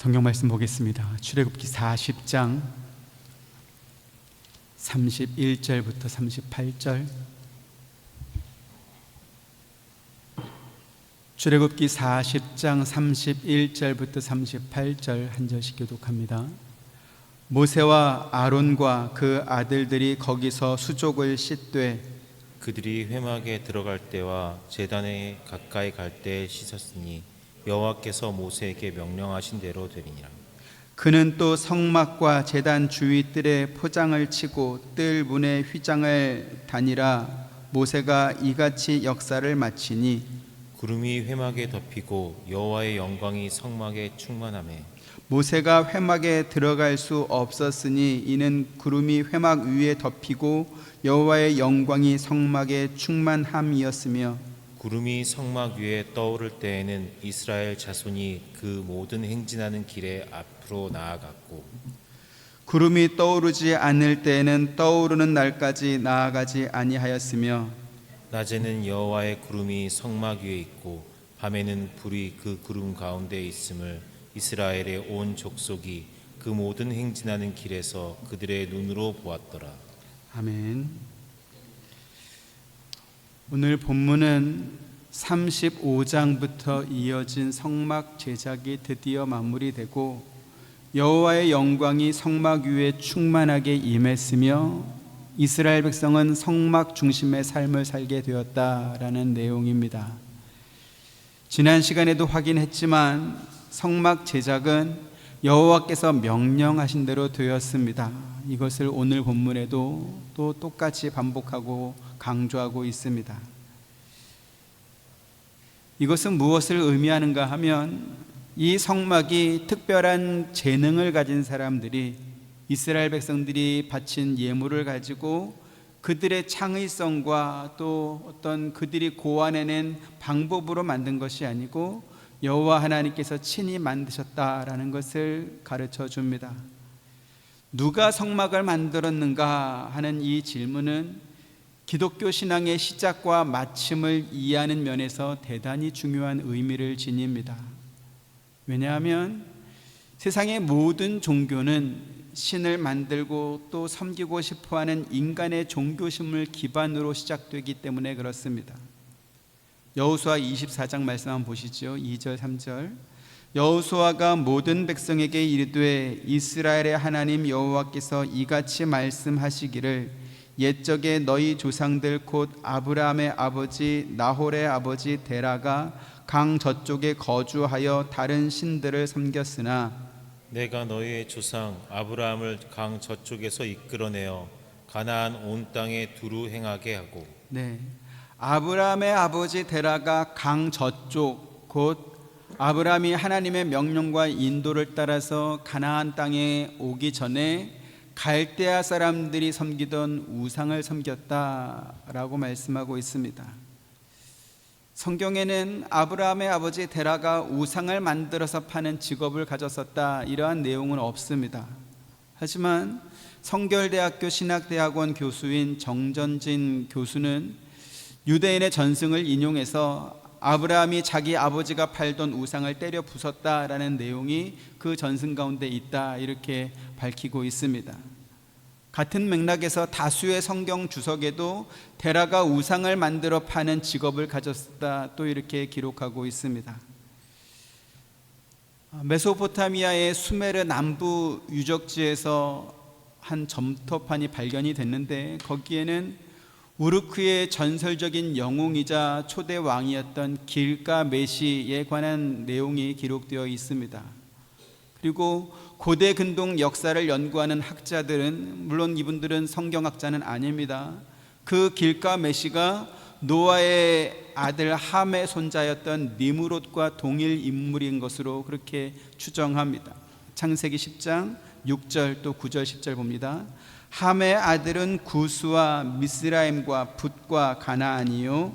성경 말씀 보겠습니다. 출애굽기 40장 31절부터 38절. 출애굽기 40장 31절부터 38절 한 절씩 교독합니다. 모세와 아론과 그 아들들이 거기서 수족을 씻되 그들이 회막에 들어갈 때와 제단에 가까이 갈 때에 씻었으니 여호와께서 모세에게 명령하신 대로 되리니라. 그는 또 성막과 제단 주위 뜰에 포장을 치고 뜰 문에 휘장을 다니라. 모세가 이같이 역사를 마치니 구름이 회막에 덮이고 여호와의 영광이 성막에 충만하매 모세가 회막에 들어갈 수 없었으니 이는 구름이 회막 위에 덮이고 여호와의 영광이 성막에 충만함이었으며 구름이 성막 위에 떠오를 때에는 이스라엘 자손이 그 모든 행진하는 길에 앞으로 나아갔고 구름이 떠오르지 않을 때에는 떠오르는 날까지 나아가지 아니하였으며 낮에는 여호와의 구름이 성막 위에 있고 밤에는 불이 그 구름 가운데 있음을 이스라엘의 온 족속이 그 모든 행진하는 길에서 그들의 눈으로 보았더라. 아멘. 오늘 본문은 35장부터 이어진 성막 제작이 드디어 마무리되고 여호와의 영광이 성막 위에 충만하게 임했으며 이스라엘 백성은 성막 중심의 삶을 살게 되었다라는 내용입니다. 지난 시간에도 확인했지만 성막 제작은 여호와께서 명령하신 대로 되었습니다. 이것을 오늘 본문에도 또 똑같이 반복하고 강조하고 있습니다. 이것은 무엇을 의미하는가 하면 이 성막이 특별한 재능을 가진 사람들이 이스라엘 백성들이 바친 예물을 가지고 그들의 창의성과 또 어떤 그들이 고안해낸 방법으로 만든 것이 아니고 여호와 하나님께서 친히 만드셨다라는 것을 가르쳐 줍니다. 누가 성막을 만들었는가 하는 이 질문은 기독교 신앙의 시작과 마침을 이해하는 면에서 대단히 중요한 의미를 지닙니다. 왜냐하면 세상의 모든 종교는 신을 만들고 또 섬기고 싶어하는 인간의 종교심을 기반으로 시작되기 때문에 그렇습니다. 여호수아 24장 말씀 한번 보시죠. 2절 3절. 여호수아가 모든 백성에게 이르되 이스라엘의 하나님 여호와께서 이같이 말씀하시기를 옛적에 너희 조상들 곧 아브라함의 아버지 나홀의 아버지 데라가 강 저쪽에 거주하여 다른 신들을 섬겼으나 내가 너희의 조상 아브라함을 강 저쪽에서 이끌어내어 가나안 온 땅에 두루 행하게 하고 아브라함의 아버지 데라가 강 저쪽 곧 아브라함이 하나님의 명령과 인도를 따라서 가나안 땅에 오기 전에 갈대아 사람들이 섬기던 우상을 섬겼다라고 말씀하고 있습니다. 성경에는 아브라함의 아버지 데라가 우상을 만들어서 파는 직업을 가졌었다 이러한 내용은 없습니다. 하지만 성결대학교 신학대학원 교수인 정전진 교수는 유대인의 전승을 인용해서 아브라함이 자기 아버지가 팔던 우상을 때려 부쉈다라는 내용이 그 전승 가운데 있다 이렇게 밝히고 있습니다. 같은 맥락에서 다수의 성경 주석에도 데라가 우상을 만들어 파는 직업을 가졌다 또 이렇게 기록하고 있습니다. 메소포타미아의 수메르 남부 유적지에서 한 점토판이 발견이 됐는데 거기에는 우르크의 전설적인 영웅이자 초대 왕이었던 길가메시에 관한 내용이 기록되어 있습니다. 그리고 고대 근동 역사를 연구하는 학자들은 물론 이분들은 성경학자는 아닙니다. 그 길가메시가 노아의 아들 함의 손자였던 니므롯과 동일 인물인 것으로 그렇게 추정합니다. 창세기 10장 6절 또 9절 10절 봅니다. 함의 아들은 구스와 미스라임과 붓과 가나안이요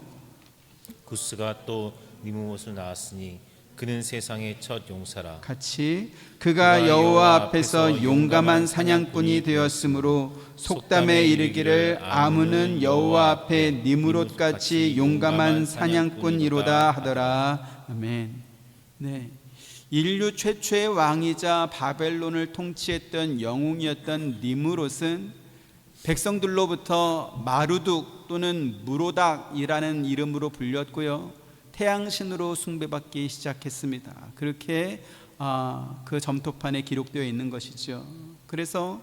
구스가 또 니므롯을 낳았으니 그는 세상의 첫 용사라. 같이 그가 여호와 앞에서 용감한 사냥꾼이 되었으므로 속담에 이르기를 아문은 여호와 앞에 니므롯같이 용감한 사냥꾼이로다 하더라. 아멘. 인류 최초의 왕이자 바벨론을 통치했던 영웅이었던 니므롯은 백성들로부터 마루둑 또는 무로닥이라는 이름으로 불렸고요, 태양신으로 숭배받기 시작했습니다. 그렇게 그 점토판에 기록되어 있는 것이죠. 그래서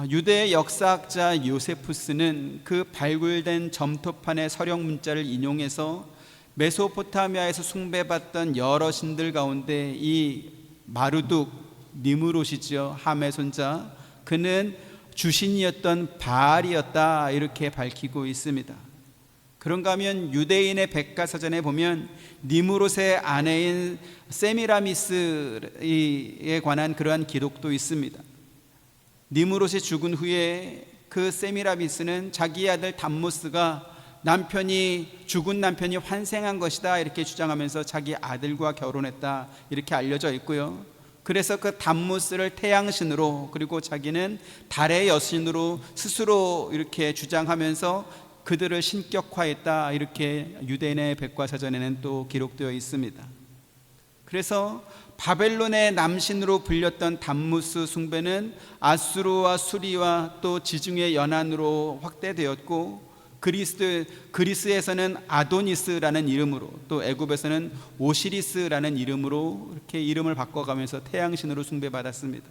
유대의 역사학자 요세푸스는 그 발굴된 점토판의 서령 문자를 인용해서 메소포타미아에서 숭배받던 여러 신들 가운데 이 마루둑, 니므롯이죠, 함의 손자, 그는 주신이었던 바알이었다, 이렇게 밝히고 있습니다. 그런가 하면 유대인의 백과사전에 보면 니므롯의 아내인 세미라미스에 관한 그러한 기록도 있습니다. 니므롯이 죽은 후에 그 세미라미스는 자기 아들 담무스가 죽은 남편이 환생한 것이다, 이렇게 주장하면서 자기 아들과 결혼했다, 이렇게 알려져 있고요. 그래서 그 담무스를 태양신으로, 그리고 자기는 달의 여신으로 스스로 이렇게 주장하면서 그들을 신격화했다, 이렇게 유대인의 백과사전에는 또 기록되어 있습니다. 그래서 바벨론의 남신으로 불렸던 담무스 숭배는 아수르와 수리와 또 지중해 연안으로 확대되었고, 그리스에서는 아도니스라는 이름으로, 또 애굽에서는 오시리스라는 이름으로 이렇게 이름을 바꿔가면서 태양신으로 숭배받았습니다.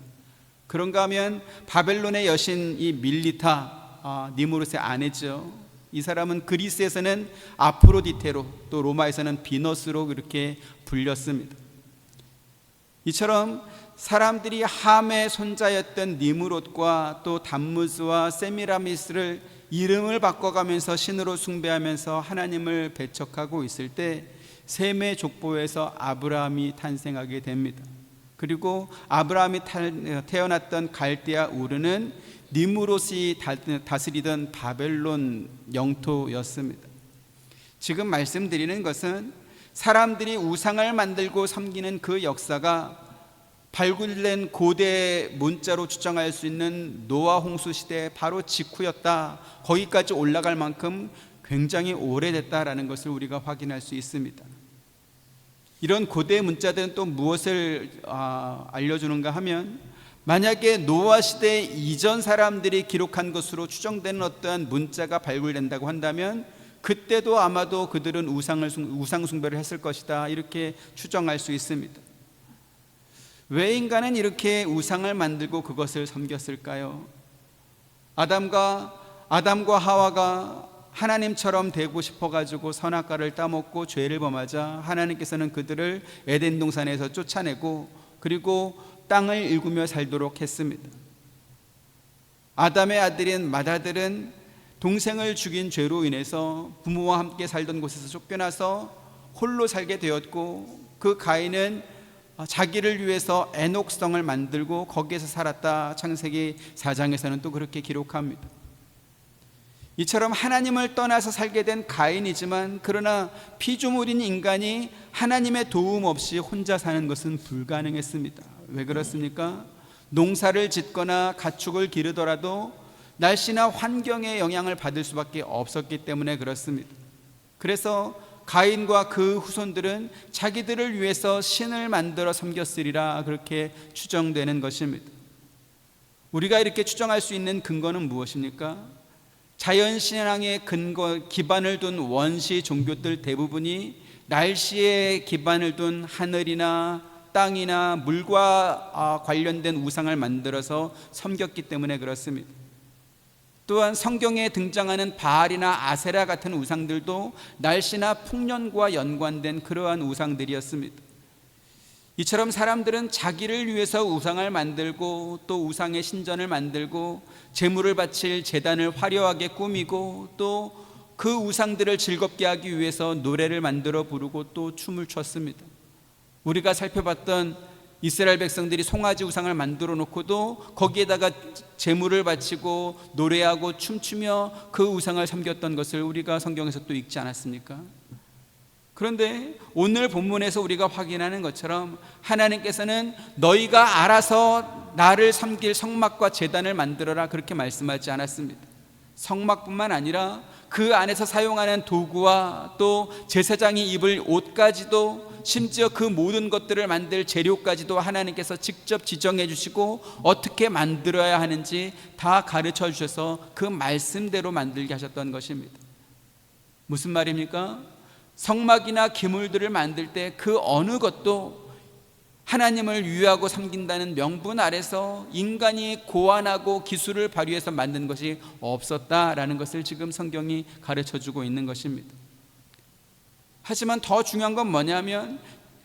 그런가 하면 바벨론의 여신 이 밀리타, 니무롯의 아내죠, 이 사람은 그리스에서는 아프로디테로, 또 로마에서는 비너스로 이렇게 불렸습니다. 이처럼 사람들이 함의 손자였던 니무롯과 또 담무스와 세미라미스를 이름을 바꿔가면서 신으로 숭배하면서 하나님을 배척하고 있을 때 셈의 족보에서 아브라함이 탄생하게 됩니다. 그리고 아브라함이 태어났던 갈대아 우르는 니므롯이 다스리던 바벨론 영토였습니다. 지금 말씀드리는 것은 사람들이 우상을 만들고 섬기는 그 역사가 발굴된 고대 문자로 추정할 수 있는 노아 홍수 시대 바로 직후였다, 거기까지 올라갈 만큼 굉장히 오래됐다라는 것을 우리가 확인할 수 있습니다. 이런 고대 문자들은 또 무엇을 알려주는가 하면, 만약에 노아 시대 이전 사람들이 기록한 것으로 추정되는 어떠한 문자가 발굴된다고 한다면 그때도 아마도 그들은 우상 숭배를 했을 것이다, 이렇게 추정할 수 있습니다. 왜 인간은 이렇게 우상을 만들고 그것을 섬겼을까요? 아담과 하와가 하나님처럼 되고 싶어가지고 선악과를 따먹고 죄를 범하자 하나님께서는 그들을 에덴 동산에서 쫓아내고 그리고 땅을 일구며 살도록 했습니다. 아담의 아들인 맏아들은 동생을 죽인 죄로 인해서 부모와 함께 살던 곳에서 쫓겨나서 홀로 살게 되었고, 그 가인은 자기를 위해서 에녹성을 만들고 거기에서 살았다, 창세기 4장에서는 또 그렇게 기록합니다. 이처럼 하나님을 떠나서 살게 된 가인이지만, 그러나 피조물인 인간이 하나님의 도움 없이 혼자 사는 것은 불가능했습니다. 왜 그렇습니까? 농사를 짓거나 가축을 기르더라도 날씨나 환경의 영향을 받을 수밖에 없었기 때문에 그렇습니다. 그래서 가인과 그 후손들은 자기들을 위해서 신을 만들어 섬겼으리라, 그렇게 추정되는 것입니다. 우리가 이렇게 추정할 수 있는 근거는 무엇입니까? 자연신앙의 기반을 둔 원시 종교들 대부분이 날씨에 기반을 둔 하늘이나 땅이나 물과 관련된 우상을 만들어서 섬겼기 때문에 그렇습니다. 또한 성경에 등장하는 바알이나 아세라 같은 우상들도 날씨나 풍년과 연관된 그러한 우상들이었습니다. 이처럼 사람들은 자기를 위해서 우상을 만들고 또 우상의 신전을 만들고 제물을 바칠 제단을 화려하게 꾸미고 또 그 우상들을 즐겁게 하기 위해서 노래를 만들어 부르고 또 춤을 췄습니다. 우리가 살펴봤던 이스라엘 백성들이 송아지 우상을 만들어 놓고도 거기에다가 제물을 바치고 노래하고 춤추며 그 우상을 섬겼던 것을 우리가 성경에서 또 읽지 않았습니까? 그런데 오늘 본문에서 우리가 확인하는 것처럼 하나님께서는 너희가 알아서 나를 섬길 성막과 제단을 만들어라, 그렇게 말씀하지 않았습니다. 성막뿐만 아니라 그 안에서 사용하는 도구와 또 제사장이 입을 옷까지도, 심지어 그 모든 것들을 만들 재료까지도 하나님께서 직접 지정해 주시고 어떻게 만들어야 하는지 다 가르쳐 주셔서 그 말씀대로 만들게 하셨던 것입니다. 무슨 말입니까? 성막이나 기물들을 만들 때 그 어느 것도 하나님을 위하고 섬긴다는 명분 아래서 인간이 고안하고 기술을 발휘해서 만든 것이 없었다라는 것을 지금 성경이 가르쳐주고 있는 것입니다. 하지만 더 중요한 건 뭐냐면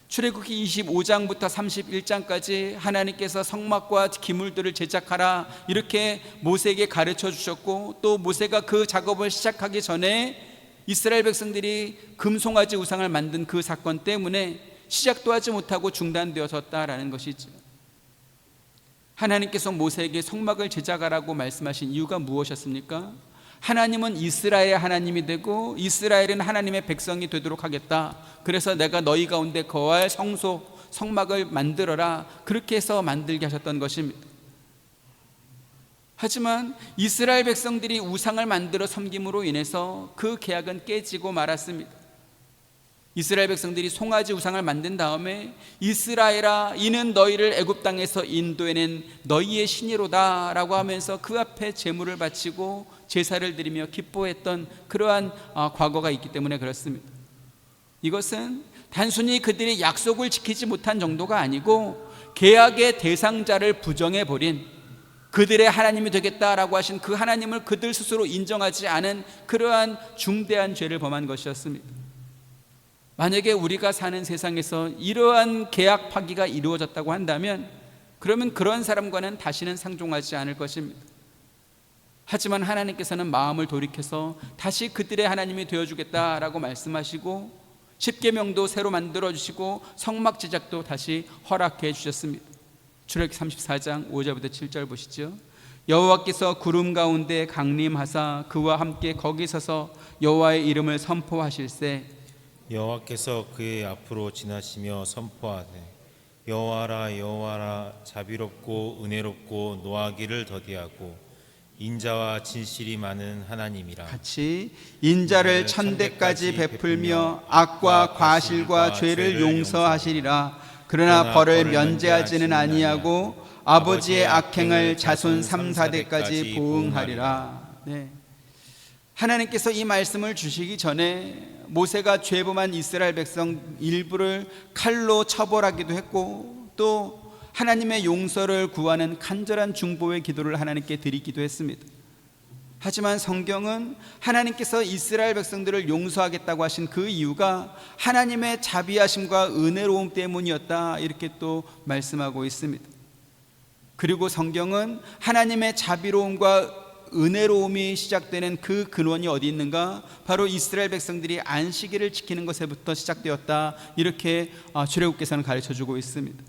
출애굽기 25장부터 31장까지 하나님께서 성막과 기물들을 제작하라 이렇게 모세에게 가르쳐 주셨고, 또 모세가 그 작업을 시작하기 전에 이스라엘 백성들이 금송아지 우상을 만든 그 사건 때문에 시작도 하지 못하고 중단되어졌다라는 것이죠. 하나님께서 모세에게 성막을 제작하라고 말씀하신 이유가 무엇이었습니까? 하나님은 이스라엘의 하나님이 되고 이스라엘은 하나님의 백성이 되도록 하겠다. 그래서 내가 너희 가운데 거할 성소, 성막을 만들어라. 그렇게 해서 만들게 하셨던 것입니다. 하지만 이스라엘 백성들이 우상을 만들어 섬김으로 인해서 그 계약은 깨지고 말았습니다. 이스라엘 백성들이 송아지 우상을 만든 다음에 이스라엘아, 이는 너희를 애굽 땅에서 인도해낸 너희의 신이로다 라고 하면서 그 앞에 제물을 바치고 제사를 드리며 기뻐했던 그러한 과거가 있기 때문에 그렇습니다. 이것은 단순히 그들이 약속을 지키지 못한 정도가 아니고 계약의 대상자를 부정해버린, 그들의 하나님이 되겠다라고 하신 그 하나님을 그들 스스로 인정하지 않은 그러한 중대한 죄를 범한 것이었습니다. 만약에 우리가 사는 세상에서 이러한 계약 파기가 이루어졌다고 한다면 그러면 그런 사람과는 다시는 상종하지 않을 것입니다. 하지만 하나님께서는 마음을 돌이켜서 다시 그들의 하나님이 되어주겠다라고 말씀하시고 십계명도 새로 만들어주시고 성막 제작도 다시 허락해 주셨습니다. 출애굽기 34장 5절부터 7절 보시죠. 여호와께서 구름 가운데 강림하사 그와 함께 거기 서서 여호와의 이름을 선포하실세, 여호와께서 그의 앞으로 지나시며 선포하되 여호와라 여호와라, 자비롭고 은혜롭고 노하기를 더디하고 인자와 진실이 많은 하나님이라. 같이 인자를 천대까지 베풀며 악과 과실과 죄를 용서하시리라. 그러나 벌을 면제하지는 아니하고 아버지의 악행을 자손 3, 4대까지 보응하리라. 네. 하나님께서 이 말씀을 주시기 전에 모세가 죄범한 이스라엘 백성 일부를 칼로 처벌하기도 했고, 또 하나님의 용서를 구하는 간절한 중보의 기도를 하나님께 드리기도 했습니다. 하지만 성경은 하나님께서 이스라엘 백성들을 용서하겠다고 하신 그 이유가 하나님의 자비하심과 은혜로움 때문이었다, 이렇게 또 말씀하고 있습니다. 그리고 성경은 하나님의 자비로움과 은혜로움이 시작되는 그 근원이 어디 있는가? 바로 이스라엘 백성들이 안식일을 지키는 것에부터 시작되었다, 이렇게 출애굽기서는 가르쳐주고 있습니다.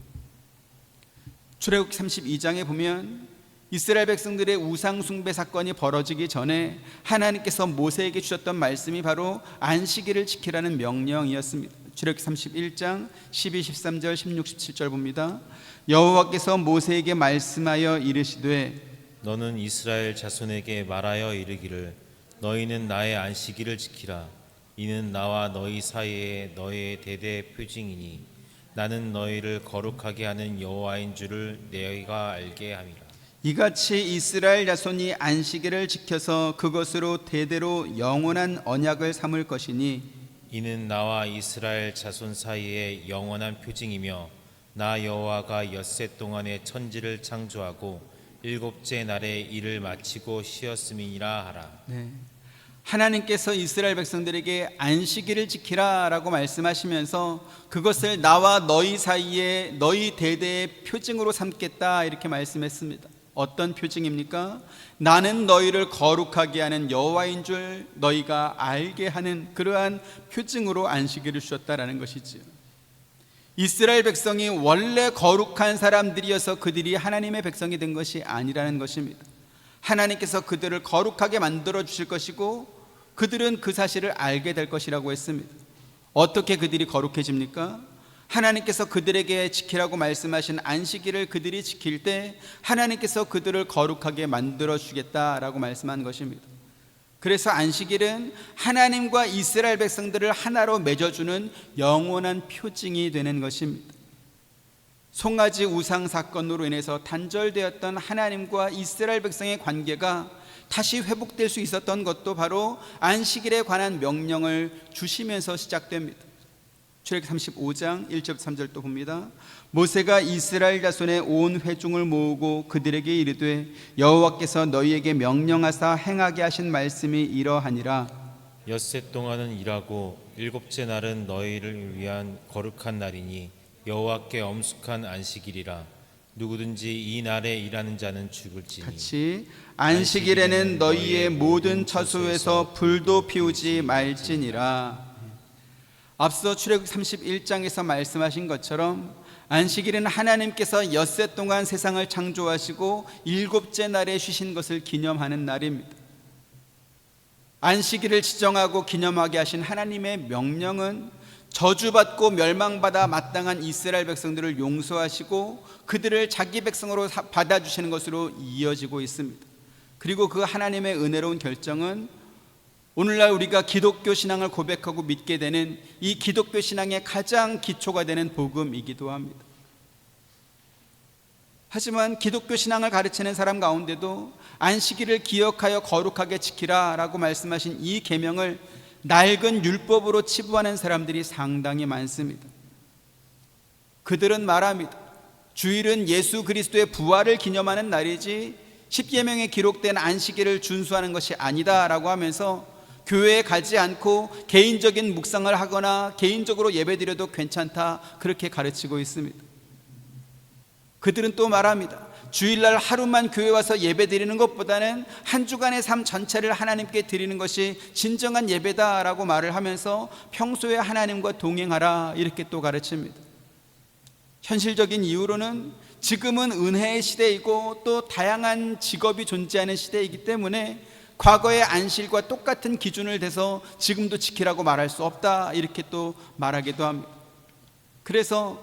출애굽기 32장에 보면 이스라엘 백성들의 우상 숭배 사건이 벌어지기 전에 하나님께서 모세에게 주셨던 말씀이 바로 안식일을 지키라는 명령이었습니다. 출애굽기 31장 12, 13절, 16, 17절 봅니다. 여호와께서 모세에게 말씀하여 이르시되 너는 이스라엘 자손에게 말하여 이르기를 너희는 나의 안식일을 지키라. 이는 나와 너희 사이에 너희의 대대의 표징이니 나는 너희를 거룩하게 하는 여호와인 줄을 너희가 알게 함이라. 이같이 이스라엘 자손이 안식일을 지켜서 그것으로 대대로 영원한 언약을 삼을 것이니 이는 나와 이스라엘 자손 사이에 영원한 표징이며 나 여호와가 엿새 동안에 천지를 창조하고 일곱째 날에 일을 마치고 쉬었음이니라 하라. 네. 하나님께서 이스라엘 백성들에게 안식일을 지키라 라고 말씀하시면서 그것을 나와 너희 사이에 너희 대대의 표징으로 삼겠다, 이렇게 말씀했습니다. 어떤 표징입니까? 나는 너희를 거룩하게 하는 여호와인 줄 너희가 알게 하는 그러한 표징으로 안식일을 주셨다라는 것이지요. 이스라엘 백성이 원래 거룩한 사람들이어서 그들이 하나님의 백성이 된 것이 아니라는 것입니다. 하나님께서 그들을 거룩하게 만들어 주실 것이고 그들은 그 사실을 알게 될 것이라고 했습니다. 어떻게 그들이 거룩해집니까? 하나님께서 그들에게 지키라고 말씀하신 안식일을 그들이 지킬 때 하나님께서 그들을 거룩하게 만들어 주겠다라고 말씀한 것입니다. 그래서 안식일은 하나님과 이스라엘 백성들을 하나로 맺어주는 영원한 표징이 되는 것입니다. 송아지 우상 사건으로 인해서 단절되었던 하나님과 이스라엘 백성의 관계가 다시 회복될 수 있었던 것도 바로 안식일에 관한 명령을 주시면서 시작됩니다. 출애굽기 35장 1절 3절 또 봅니다. 모세가 이스라엘 자손의 온 회중을 모으고 그들에게 이르되 여호와께서 너희에게 명령하사 행하게 하신 말씀이 이러하니라. 엿새 동안은 일하고 일곱째 날은 너희를 위한 거룩한 날이니 여호와께 엄숙한 안식일이라. 누구든지 이 날에 일하는 자는 죽을지니. 같이 안식일에는 너희의 모든 처소에서 불도 피우지 말지니라. 앞서 출애굽 31장에서 말씀하신 것처럼 안식일은 하나님께서 엿새 동안 세상을 창조하시고 일곱째 날에 쉬신 것을 기념하는 날입니다. 안식일을 지정하고 기념하게 하신 하나님의 명령은 저주받고 멸망받아 마땅한 이스라엘 백성들을 용서하시고 그들을 자기 백성으로 받아주시는 것으로 이어지고 있습니다. 그리고 그 하나님의 은혜로운 결정은 오늘날 우리가 기독교 신앙을 고백하고 믿게 되는 이 기독교 신앙의 가장 기초가 되는 복음이기도 합니다. 하지만 기독교 신앙을 가르치는 사람 가운데도 안식일을 기억하여 거룩하게 지키라 라고 말씀하신 이 계명을 낡은 율법으로 치부하는 사람들이 상당히 많습니다. 그들은 말합니다. 주일은 예수 그리스도의 부활을 기념하는 날이지 십계명에 기록된 안식일을 준수하는 것이 아니다 라고 하면서 교회에 가지 않고 개인적인 묵상을 하거나 개인적으로 예배드려도 괜찮다 그렇게 가르치고 있습니다. 그들은 또 말합니다. 주일날 하루만 교회 와서 예배드리는 것보다는 한 주간의 삶 전체를 하나님께 드리는 것이 진정한 예배다라고 말을 하면서 평소에 하나님과 동행하라 이렇게 또 가르칩니다. 현실적인 이유로는 지금은 은혜의 시대이고 또 다양한 직업이 존재하는 시대이기 때문에 과거의 안식일과 똑같은 기준을 대서 지금도 지키라고 말할 수 없다 이렇게 또 말하기도 합니다. 그래서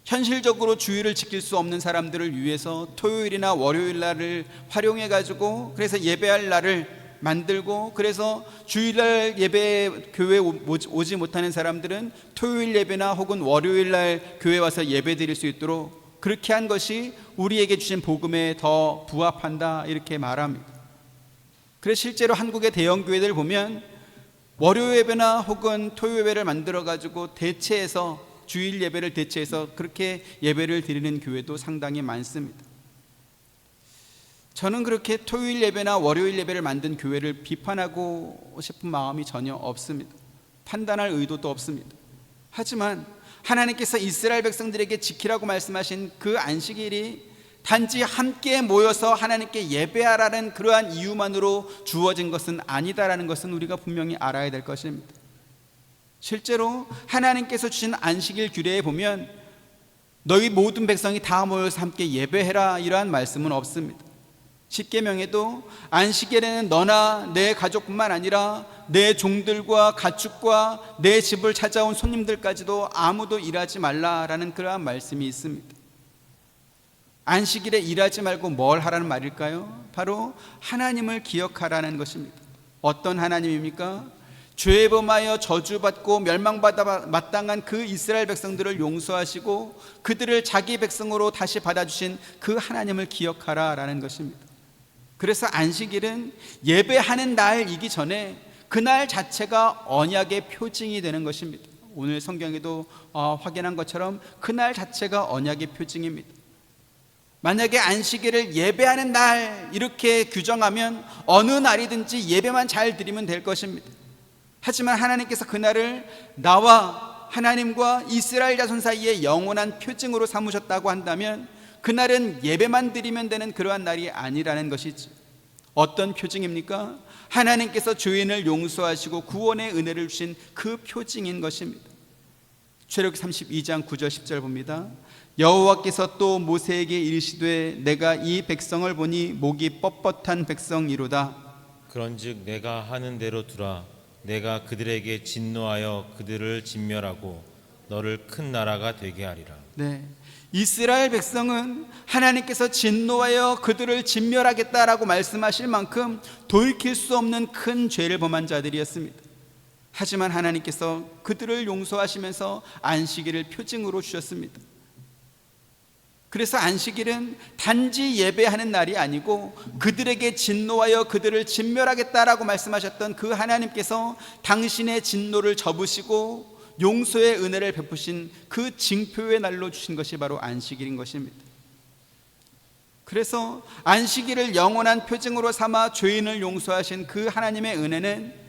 현실적으로 주일을 지킬 수 없는 사람들을 위해서 토요일이나 월요일 날을 활용해 가지고 그래서 예배할 날을 만들고 그래서 주일날 예배 교회에 오지 못하는 사람들은 토요일 예배나 혹은 월요일 날 교회 와서 예배 드릴 수 있도록 그렇게 한 것이 우리에게 주신 복음에 더 부합한다 이렇게 말합니다. 그래서 실제로 한국의 대형 교회들 보면 월요 예배나 혹은 토요 예배를 만들어 가지고 대체해서 주일 예배를 대체해서 그렇게 예배를 드리는 교회도 상당히 많습니다. 저는 그렇게 토요일 예배나 월요일 예배를 만든 교회를 비판하고 싶은 마음이 전혀 없습니다. 판단할 의도도 없습니다. 하지만 하나님께서 이스라엘 백성들에게 지키라고 말씀하신 그 안식일이 단지 함께 모여서 하나님께 예배하라는 그러한 이유만으로 주어진 것은 아니다라는 것은 우리가 분명히 알아야 될 것입니다. 실제로 하나님께서 주신 안식일 규례에 보면 너희 모든 백성이 다 모여서 함께 예배해라 이러한 말씀은 없습니다. 십계명에도 안식일에는 너나 내 가족뿐만 아니라 내 종들과 가축과 내 집을 찾아온 손님들까지도 아무도 일하지 말라라는 그러한 말씀이 있습니다. 안식일에 일하지 말고 뭘 하라는 말일까요? 바로 하나님을 기억하라는 것입니다. 어떤 하나님입니까? 죄에 범하여 저주받고 멸망받아 마땅한 그 이스라엘 백성들을 용서하시고 그들을 자기 백성으로 다시 받아주신 그 하나님을 기억하라라는 것입니다. 그래서 안식일은 예배하는 날이기 전에 그날 자체가 언약의 표징이 되는 것입니다. 오늘 성경에도 확인한 것처럼 그날 자체가 언약의 표징입니다. 만약에 안식일을 예배하는 날 이렇게 규정하면 어느 날이든지 예배만 잘 드리면 될 것입니다. 하지만 하나님께서 그날을 나와 하나님과 이스라엘 자손 사이의 영원한 표징으로 삼으셨다고 한다면 그날은 예배만 드리면 되는 그러한 날이 아니라는 것이죠. 어떤 표징입니까? 하나님께서 죄인을 용서하시고 구원의 은혜를 주신 그 표징인 것입니다. 출애굽기 32장 9절 10절 봅니다. 여호와께서 또 모세에게 이르시되 내가 이 백성을 보니 목이 뻣뻣한 백성이로다. 그런즉 내가 하는 대로 두라. 내가 그들에게 진노하여 그들을 진멸하고 너를 큰 나라가 되게 하리라. 네, 이스라엘 백성은 하나님께서 진노하여 그들을 진멸하겠다라고 말씀하실 만큼 돌이킬 수 없는 큰 죄를 범한 자들이었습니다. 하지만 하나님께서 그들을 용서하시면서 안식일을 표징으로 주셨습니다. 그래서 안식일은 단지 예배하는 날이 아니고 그들에게 진노하여 그들을 진멸하겠다라고 말씀하셨던 그 하나님께서 당신의 진노를 접으시고 용서의 은혜를 베푸신 그 징표의 날로 주신 것이 바로 안식일인 것입니다. 그래서 안식일을 영원한 표징으로 삼아 죄인을 용서하신 그 하나님의 은혜는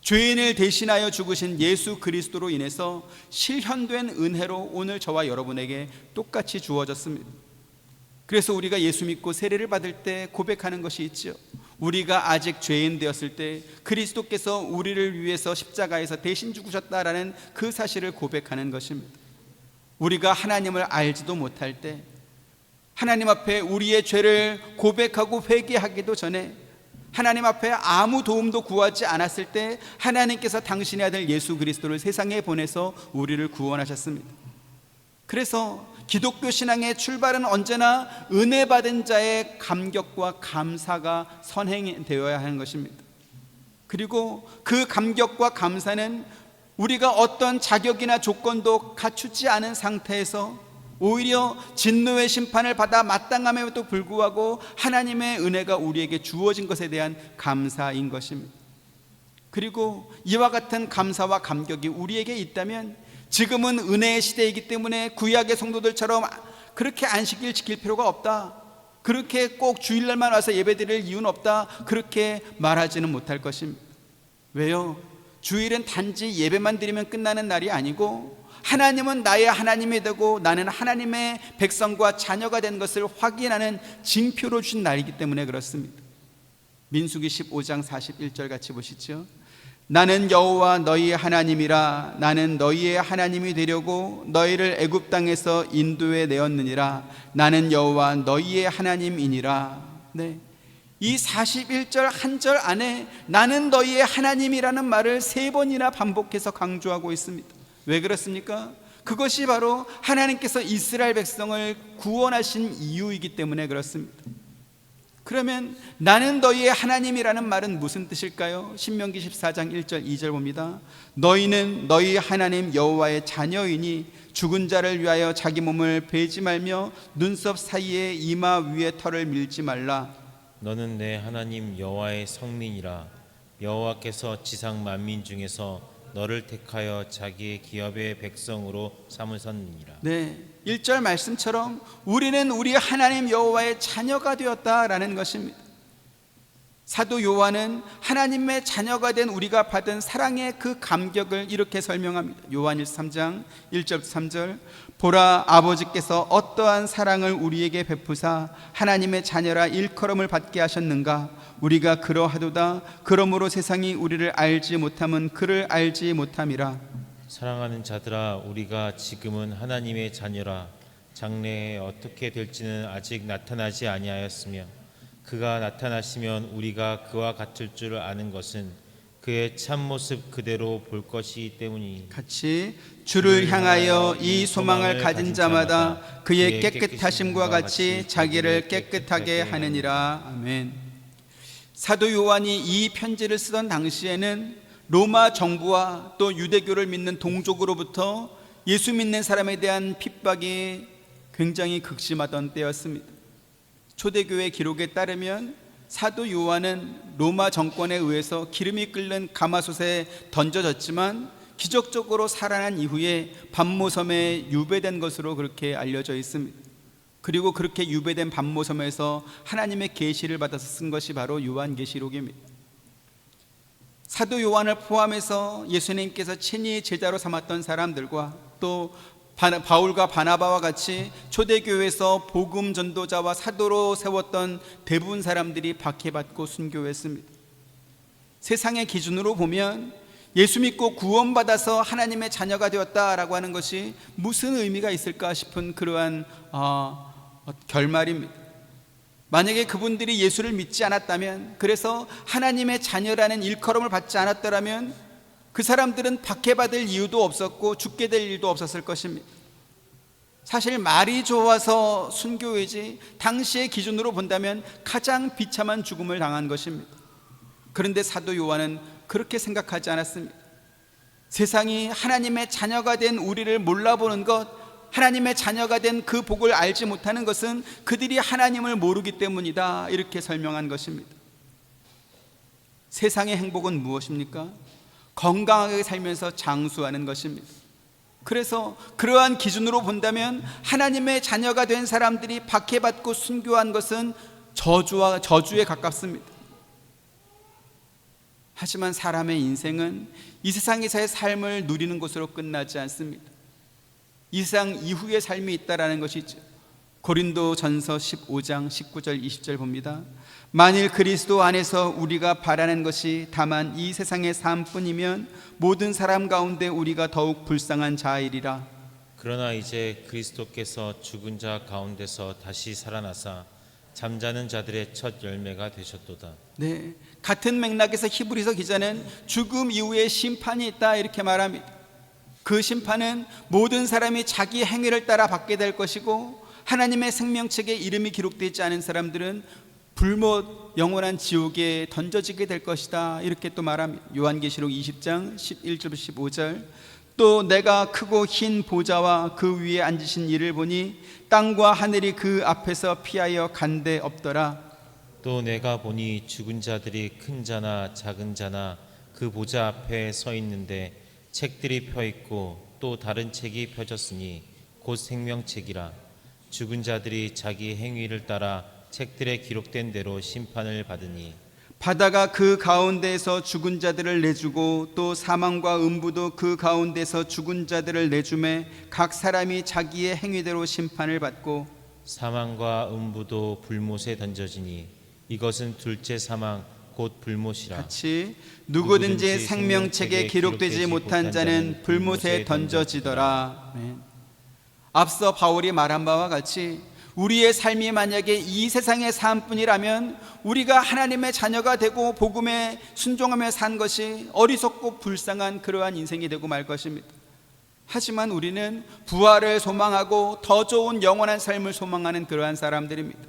죄인을 대신하여 죽으신 예수 그리스도로 인해서 실현된 은혜로 오늘 저와 여러분에게 똑같이 주어졌습니다. 그래서 우리가 예수 믿고 세례를 받을 때 고백하는 것이 있죠. 우리가 아직 죄인 되었을 때 그리스도께서 우리를 위해서 십자가에서 대신 죽으셨다라는 그 사실을 고백하는 것입니다. 우리가 하나님을 알지도 못할 때 하나님 앞에 우리의 죄를 고백하고 회개하기도 전에 하나님 앞에 아무 도움도 구하지 않았을 때 하나님께서 당신의 아들 예수 그리스도를 세상에 보내서 우리를 구원하셨습니다. 그래서 기독교 신앙의 출발은 언제나 은혜 받은 자의 감격과 감사가 선행되어야 하는 것입니다. 그리고 그 감격과 감사는 우리가 어떤 자격이나 조건도 갖추지 않은 상태에서 오히려 진노의 심판을 받아 마땅함에도 불구하고 하나님의 은혜가 우리에게 주어진 것에 대한 감사인 것입니다. 그리고 이와 같은 감사와 감격이 우리에게 있다면 지금은 은혜의 시대이기 때문에 구약의 성도들처럼 그렇게 안식일 지킬 필요가 없다, 그렇게 꼭 주일날만 와서 예배드릴 이유는 없다, 그렇게 말하지는 못할 것입니다. 왜요? 주일은 단지 예배만 드리면 끝나는 날이 아니고 하나님은 나의 하나님이 되고 나는 하나님의 백성과 자녀가 된 것을 확인하는 징표로 주신 날이기 때문에 그렇습니다. 민수기 15장 41절 같이 보시죠. 나는 여호와 너희의 하나님이라. 나는 너희의 하나님이 되려고 너희를 애굽 땅에서 인도해 내었느니라. 나는 여호와 너희의 하나님이니라. 네, 이 41절 한 절 안에 나는 너희의 하나님이라는 말을 3번이나 반복해서 강조하고 있습니다. 왜 그렇습니까? 그것이 바로 하나님께서 이스라엘 백성을 구원하신 이유이기 때문에 그렇습니다. 그러면 나는 너희의 하나님이라는 말은 무슨 뜻일까요? 신명기 14장 1절 2절 봅니다. 너희는 너희 하나님 여호와의 자녀이니 죽은 자를 위하여 자기 몸을 베지 말며 눈썹 사이에 이마 위에 털을 밀지 말라. 너는 내 하나님 여호와의 성민이라. 여호와께서 지상 만민 중에서 너를 택하여 자기의 기업의 백성으로 삼으셨느니라. 네, 1절 말씀처럼 우리는 우리 하나님 여호와의 자녀가 되었다라는 것입니다. 사도 요한은 하나님의 자녀가 된 우리가 받은 사랑의 그 감격을 이렇게 설명합니다. 요한일서 3장 1절 3절 보라, 아버지께서 어떠한 사랑을 우리에게 베푸사 하나님의 자녀라 일컬음을 받게 하셨는가. 우리가 그러하도다. 그러므로 세상이 우리를 알지 못함은 그를 알지 못함이라. 사랑하는 자들아, 우리가 지금은 하나님의 자녀라. 장래에 어떻게 될지는 아직 나타나지 아니하였으며 그가 나타나시면 우리가 그와 같을 줄 아는 것은 그의 참모습 그대로 볼 것이기 때문이니. 같이 주를 향하여 이 소망을 가진 자마다 그의 깨끗하심과 같이 자기를 깨끗하게 하느니라. 아멘. 사도 요한이 이 편지를 쓰던 당시에는 로마 정부와 또 유대교를 믿는 동족으로부터 예수 믿는 사람에 대한 핍박이 굉장히 극심하던 때였습니다. 초대교회 기록에 따르면 사도 요한은 로마 정권에 의해서 기름이 끓는 가마솥에 던져졌지만 기적적으로 살아난 이후에 반모섬에 유배된 것으로 그렇게 알려져 있습니다. 그리고 그렇게 유배된 반모섬에서 하나님의 계시를 받아서 쓴 것이 바로 요한계시록입니다. 사도 요한을 포함해서 예수님께서 친히 제자로 삼았던 사람들과 또 바울과 바나바와 같이 초대교회에서 복음 전도자와 사도로 세웠던 대부분 사람들이 박해받고 순교했습니다. 세상의 기준으로 보면 예수 믿고 구원받아서 하나님의 자녀가 되었다라고 하는 것이 무슨 의미가 있을까 싶은 그러한 결말입니다. 만약에 그분들이 예수를 믿지 않았다면, 그래서 하나님의 자녀라는 일컬음을 받지 않았더라면 그 사람들은 박해받을 이유도 없었고 죽게 될 일도 없었을 것입니다. 사실 말이 좋아서 순교이지 당시의 기준으로 본다면 가장 비참한 죽음을 당한 것입니다. 그런데 사도 요한은 그렇게 생각하지 않았습니다. 세상이 하나님의 자녀가 된 우리를 몰라보는 것, 하나님의 자녀가 된 그 복을 알지 못하는 것은 그들이 하나님을 모르기 때문이다, 이렇게 설명한 것입니다. 세상의 행복은 무엇입니까? 건강하게 살면서 장수하는 것입니다. 그래서 그러한 기준으로 본다면 하나님의 자녀가 된 사람들이 박해받고 순교한 것은 저주에 가깝습니다. 하지만 사람의 인생은 이 세상에서의 삶을 누리는 것으로 끝나지 않습니다. 이 세상 이후의 삶이 있다라는 것이죠. 고린도전서 15장 19절 20절 봅니다. 만일 그리스도 안에서 우리가 바라는 것이 다만 이 세상의 삶뿐이면 모든 사람 가운데 우리가 더욱 불쌍한 자이리라. 그러나 이제 그리스도께서 죽은 자 가운데서 다시 살아나사 잠자는 자들의 첫 열매가 되셨도다. 네, 같은 맥락에서 히브리서 기자는 죽음 이후에 심판이 있다, 이렇게 말합니다. 그 심판은 모든 사람이 자기 행위를 따라 받게 될 것이고, 하나님의 생명책에 이름이 기록되지 않은 사람들은 불못 영원한 지옥에 던져지게 될 것이다, 이렇게 또 말합니다. 요한계시록 20장 11절 15절. 또 내가 크고 흰 보좌와 그 위에 앉으신 이를 보니 땅과 하늘이 그 앞에서 피하여 간데 없더라. 또 내가 보니 죽은 자들이 큰 자나 작은 자나 그 보좌 앞에 서 있는데 책들이 펴 있고 또 다른 책이 펴졌으니 곧 생명책이라. 죽은 자들이 자기 행위를 따라 책들에 기록된 대로 심판을 받으니 바다가 그 가운데에서 죽은 자들을 내주고 또 사망과 음부도 그 가운데서 죽은 자들을 내주매 각 사람이 자기의 행위대로 심판을 받고 사망과 음부도 불못에 던져지니 이것은 둘째 사망 곧 불못이라. 같이 누구든지 생명책에 기록되지 못한 자는 불못에 던져지더라. 아멘. 앞서 바울이 말한 바와 같이 우리의 삶이 만약에 이 세상의 삶뿐이라면 우리가 하나님의 자녀가 되고 복음에 순종하며 산 것이 어리석고 불쌍한 그러한 인생이 되고 말 것입니다. 하지만 우리는 부활을 소망하고 더 좋은 영원한 삶을 소망하는 그러한 사람들입니다.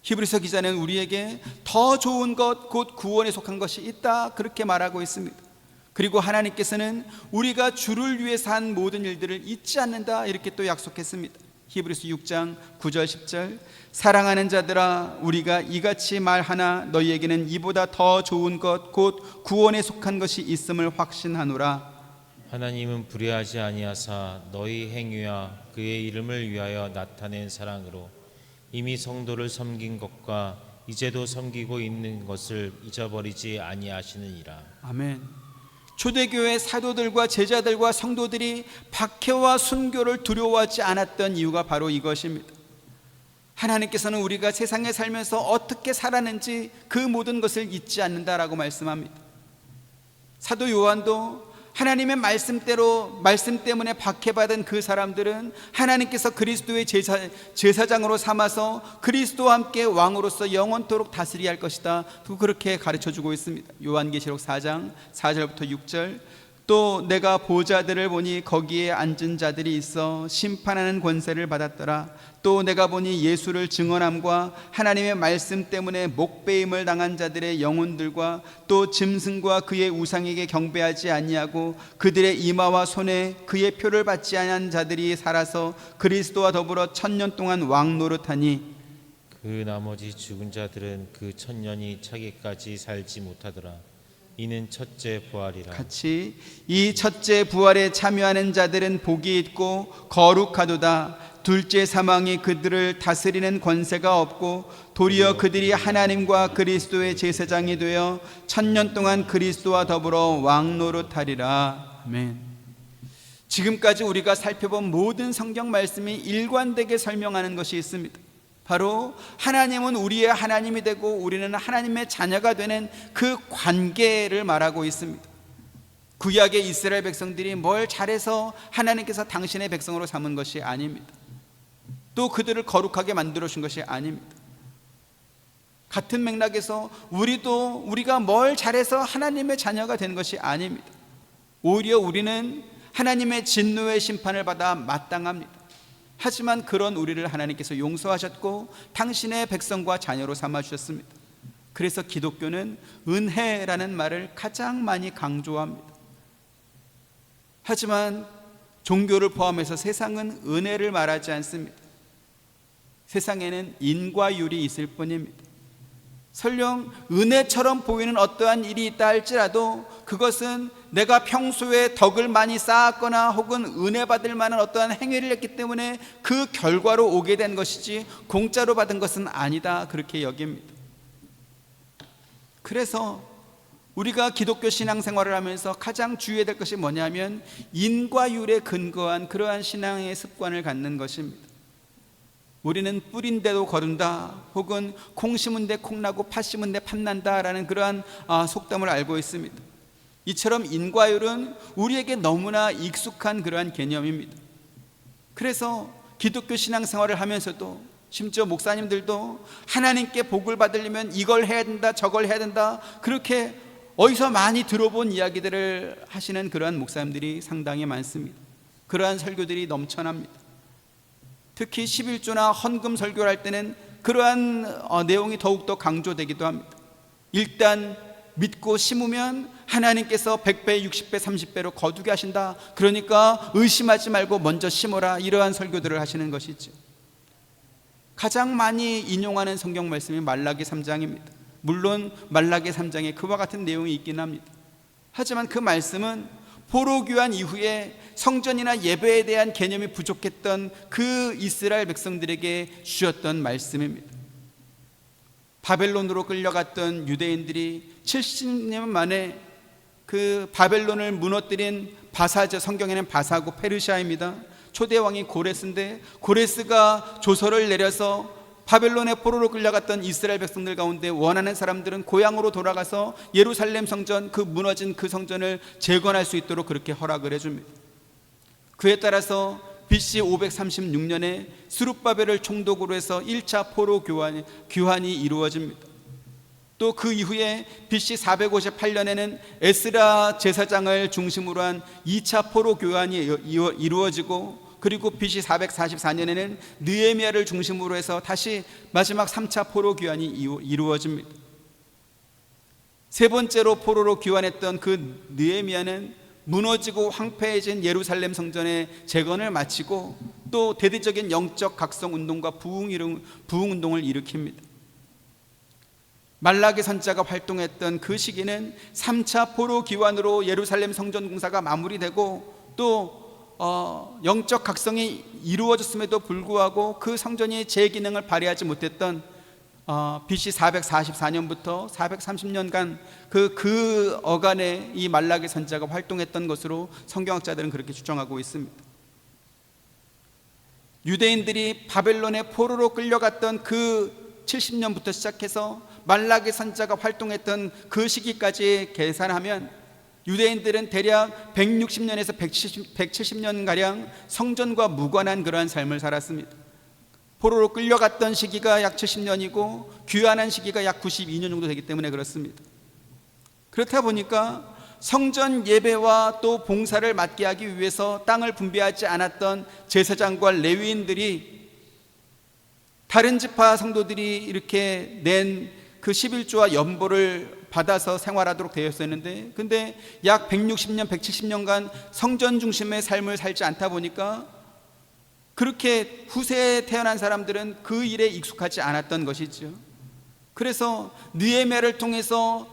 히브리서 기자는 우리에게 더 좋은 것, 곧 구원에 속한 것이 있다, 그렇게 말하고 있습니다. 그리고 하나님께서는 우리가 주를 위해서 한 모든 일들을 잊지 않는다, 이렇게 또 약속했습니다. 히브리서 6장 9절 10절. 사랑하는 자들아, 우리가 이같이 말하나 너희에게는 이보다 더 좋은 것, 곧 구원에 속한 것이 있음을 확신하노라. 하나님은 불의하지 아니하사 너희 행위와 그의 이름을 위하여 나타낸 사랑으로 이미 성도를 섬긴 것과 이제도 섬기고 있는 것을 잊어버리지 아니하시느니라. 아멘. 초대교회 사도들과 제자들과 성도들이 박해와 순교를 두려워하지 않았던 이유가 바로 이것입니다. 하나님께서는 우리가 세상에 살면서 어떻게 살았는지 그 모든 것을 잊지 않는다라고 말씀합니다. 사도 요한도 하나님의 말씀대로 말씀 때문에 박해받은 그 사람들은 하나님께서 그리스도의 제사장으로 삼아서 그리스도와 함께 왕으로서 영원토록 다스리게 할 것이다, 또 그렇게 가르쳐주고 있습니다. 요한계시록 4장 4절부터 6절. 또 내가 보좌들을 보니 거기에 앉은 자들이 있어 심판하는 권세를 받았더라. 또 내가 보니 예수를 증언함과 하나님의 말씀 때문에 목배임을 당한 자들의 영혼들과 또 짐승과 그의 우상에게 경배하지 아니하고 그들의 이마와 손에 그의 표를 받지 아니한 자들이 살아서 그리스도와 더불어 1000년 동안 왕노릇하니 그 나머지 죽은 자들은 그 1000년이 차기까지 살지 못하더라. 이는 첫째 부활이라. 같이 이 첫째 부활에 참여하는 자들은 복이 있고 거룩하도다. 둘째 사망이 그들을 다스리는 권세가 없고 도리어 그들이 하나님과 그리스도의 제사장이 되어 1000년 동안 그리스도와 더불어 왕노릇하리라. 아멘. 지금까지 우리가 살펴본 모든 성경 말씀이 일관되게 설명하는 것이 있습니다. 바로 하나님은 우리의 하나님이 되고 우리는 하나님의 자녀가 되는 그 관계를 말하고 있습니다. 구약의 이스라엘 백성들이 뭘 잘해서 하나님께서 당신의 백성으로 삼은 것이 아닙니다. 또 그들을 거룩하게 만들어 준 것이 아닙니다. 같은 맥락에서 우리가 뭘 잘해서 하나님의 자녀가 된 것이 아닙니다. 오히려 우리는 하나님의 진노의 심판을 받아 마땅합니다. 하지만 그런 우리를 하나님께서 용서하셨고 당신의 백성과 자녀로 삼아주셨습니다. 그래서 기독교는 은혜라는 말을 가장 많이 강조합니다. 하지만 종교를 포함해서 세상은 은혜를 말하지 않습니다. 세상에는 인과율이 있을 뿐입니다. 설령 은혜처럼 보이는 어떠한 일이 있다 할지라도 그것은 내가 평소에 덕을 많이 쌓았거나 혹은 은혜 받을 만한 어떠한 행위를 했기 때문에 그 결과로 오게 된 것이지 공짜로 받은 것은 아니다, 그렇게 여깁니다. 그래서 우리가 기독교 신앙생활을 하면서 가장 주의해야 될 것이 뭐냐면 인과율에 근거한 그러한 신앙의 습관을 갖는 것입니다. 우리는 뿌린데도 거둔다, 혹은 콩 심은 데 콩나고 팥 심은 데 팥난다 라는 그러한 속담을 알고 있습니다. 이처럼 인과율은 우리에게 너무나 익숙한 그러한 개념입니다. 그래서 기독교 신앙생활을 하면서도 심지어 목사님들도 하나님께 복을 받으려면 이걸 해야 된다, 저걸 해야 된다, 그렇게 어디서 많이 들어본 이야기들을 하시는 그러한 목사님들이 상당히 많습니다. 그러한 설교들이 넘쳐납니다. 특히 11조나 헌금 설교를 할 때는 그러한 내용이 더욱더 강조되기도 합니다. 일단 믿고 심으면 하나님께서 100배, 60배, 30배로 거두게 하신다, 그러니까 의심하지 말고 먼저 심어라, 이러한 설교들을 하시는 것이죠. 가장 많이 인용하는 성경 말씀이 말라기 3장입니다. 물론 말라기 3장에 그와 같은 내용이 있긴 합니다. 하지만 그 말씀은 포로귀환 이후에 성전이나 예배에 대한 개념이 부족했던 그 이스라엘 백성들에게 주셨던 말씀입니다. 바벨론으로 끌려갔던 유대인들이 70년 만에 그 바벨론을 무너뜨린 바사죠. 성경에는 바사고 페르시아입니다. 초대 왕이 고레스인데 고레스가 조서를 내려서 바벨론의 포로로 끌려갔던 이스라엘 백성들 가운데 원하는 사람들은 고향으로 돌아가서 예루살렘 성전, 그 무너진 그 성전을 재건할 수 있도록 그렇게 허락을 해줍니다. 그에 따라서 BC 536년에 스룹바벨을 총독으로 해서 1차 포로 귀환이 이루어집니다. 또 그 이후에 BC 458년에는 에스라 제사장을 중심으로 한 2차 포로 귀환이 이루어지고, 그리고 BC 444년에는 느헤미야를 중심으로 해서 다시 마지막 3차 포로 귀환이 이루어집니다. 세 번째로 포로로 귀환했던 그 느헤미야는 무너지고 황폐해진 예루살렘 성전의 재건을 마치고 또 대대적인 영적 각성 운동과 부흥 운동을 일으킵니다. 말라기 선지자가 활동했던 그 시기는 3차 포로 귀환으로 예루살렘 성전 공사가 마무리되고 또 영적 각성이 이루어졌음에도 불구하고 그 성전이 제 기능을 발휘하지 못했던 BC 444년부터 430년간 그 어간에 이 말라기 선지자가 활동했던 것으로 성경학자들은 그렇게 추정하고 있습니다. 유대인들이 바벨론의 포로로 끌려갔던 그 70년부터 시작해서 말라기 선지자가 활동했던 그 시기까지 계산하면 유대인들은 대략 160년에서 170년가량 성전과 무관한 그러한 삶을 살았습니다. 포로로 끌려갔던 시기가 약 70년이고 귀환한 시기가 약 92년 정도 되기 때문에 그렇습니다. 그렇다 보니까 성전 예배와 또 봉사를 맡게 하기 위해서 땅을 분배하지 않았던 제사장과 레위인들이 다른 지파 성도들이 이렇게 낸 그 11조와 연보를 받아서 생활하도록 되어 있었는데, 근데 약 160년, 170년간 성전 중심의 삶을 살지 않다 보니까 그렇게 후세에 태어난 사람들은 그 일에 익숙하지 않았던 것이죠. 그래서 느헤미야를 통해서